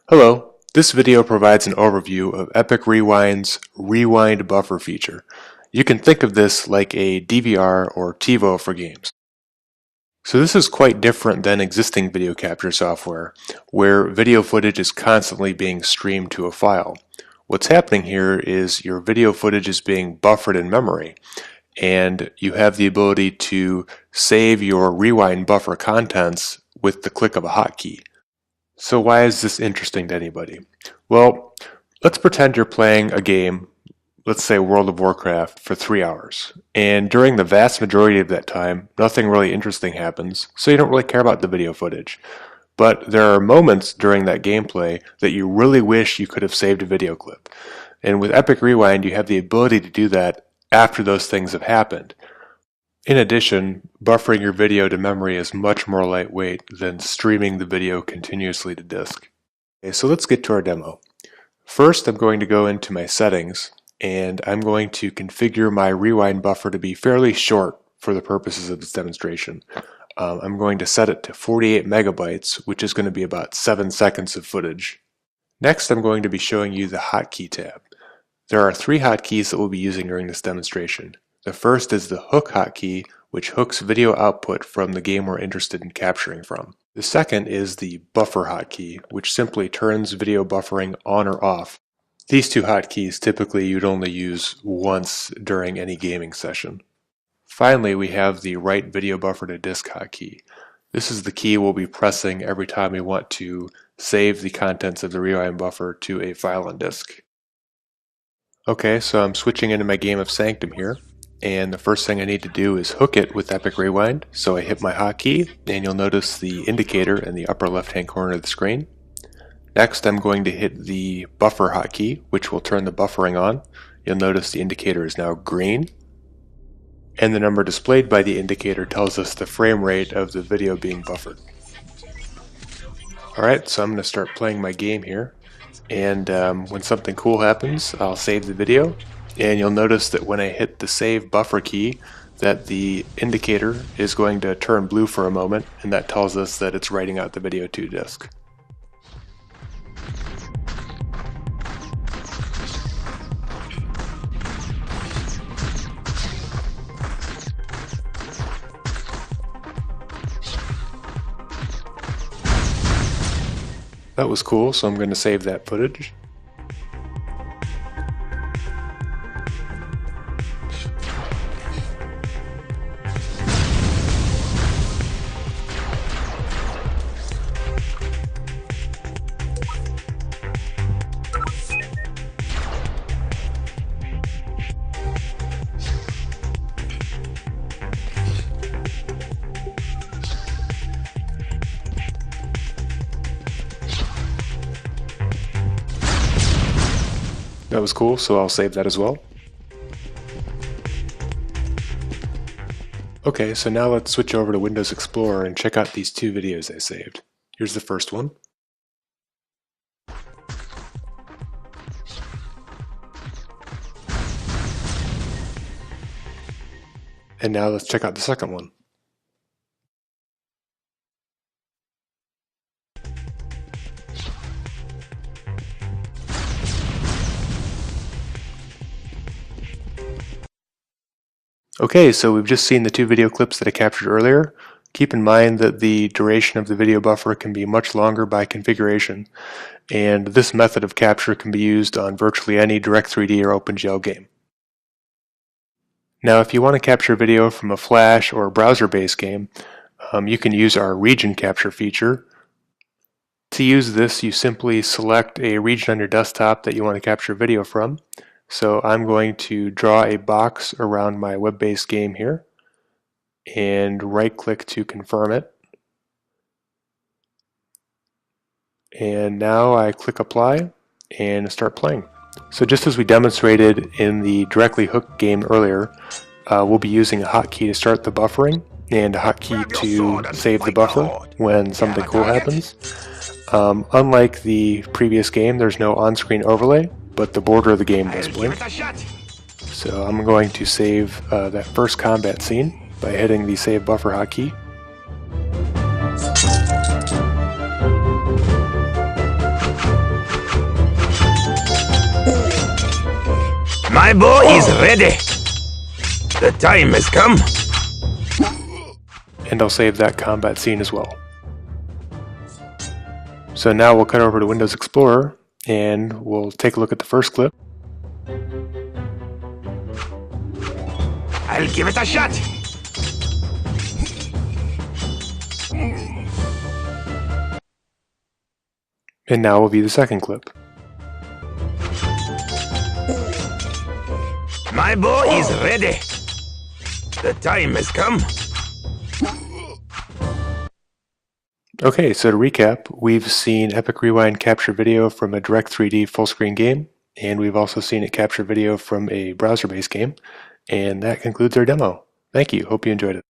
Hello, this video provides an overview of Epic Rewind's Rewind Buffer feature. You can think of this like a DVR or TiVo for games. So this is quite different than existing video capture software, where video footage is constantly being streamed to a file. What's happening here is your video footage is being buffered in memory, and you have the ability to save your rewind buffer contents with the click of a hotkey. So why is this interesting to anybody? Well, let's pretend you're playing a game, let's say World of Warcraft, for 3 hours. And during the vast majority of that time, nothing really interesting happens, so you don't really care about the video footage. But there are moments during that gameplay that you really wish you could have saved a video clip. And with Epic Rewind, you have the ability to do that after those things have happened. In addition, buffering your video to memory is much more lightweight than streaming the video continuously to disk. Okay, so let's get to our demo. First, I'm going to go into my settings, and I'm going to configure my rewind buffer to be fairly short for the purposes of this demonstration. I'm going to set it to 48 megabytes, which is going to be about 7 seconds of footage. Next, I'm going to be showing you the hotkey tab. There are 3 hotkeys that we'll be using during this demonstration. The first is the hook hotkey, which hooks video output from the game we're interested in capturing from. The second is the buffer hotkey, which simply turns video buffering on or off. These 2 hotkeys typically you'd only use once during any gaming session. Finally, we have the write video buffer to disk hotkey. This is the key we'll be pressing every time we want to save the contents of the rewind buffer to a file on disk. Okay, so I'm switching into my game of Sanctum here. And the first thing I need to do is hook it with Epic Rewind. So I hit my hotkey, and you'll notice the indicator in the upper left-hand corner of the screen. Next, I'm going to hit the buffer hotkey, which will turn the buffering on. You'll notice the indicator is now green. And the number displayed by the indicator tells us the frame rate of the video being buffered. Alright, so I'm going to start playing my game here. And when something cool happens, I'll save the video. And you'll notice that when I hit the save buffer key, that the indicator is going to turn blue for a moment, and that tells us that it's writing out the video to disk. That was cool, so I'm going to save that footage. That was cool, so I'll save that as well. Okay, so now let's switch over to Windows Explorer and check out these 2 videos I saved. Here's the first one. And now let's check out the second one. Okay, so we've just seen the 2 video clips that I captured earlier. Keep in mind that the duration of the video buffer can be much longer by configuration, and this method of capture can be used on virtually any Direct3D or OpenGL game. Now, if you want to capture video from a Flash or browser-based game, you can use our region capture feature. To use this, you simply select a region on your desktop that you want to capture video from. So I'm going to draw a box around my web-based game here and right-click to confirm it. And now I click apply and start playing. So just as we demonstrated in the directly hooked game earlier, we'll be using a hotkey to start the buffering and a hotkey to save the buffer when something cool happens. Unlike the previous game, there's no on-screen overlay, but the border of the game does blink. So I'm going to save that first combat scene by hitting the save buffer hotkey. My bow is ready. The time has come. And I'll save that combat scene as well. So now we'll cut over to Windows Explorer and we'll take a look at the first clip. I'll give it a shot. And now we'll view the second clip. My bow is ready. The time has come. Okay, so to recap, we've seen Epic Rewind capture video from a Direct3D full-screen game, and we've also seen it capture video from a browser-based game, and that concludes our demo. Thank you, hope you enjoyed it.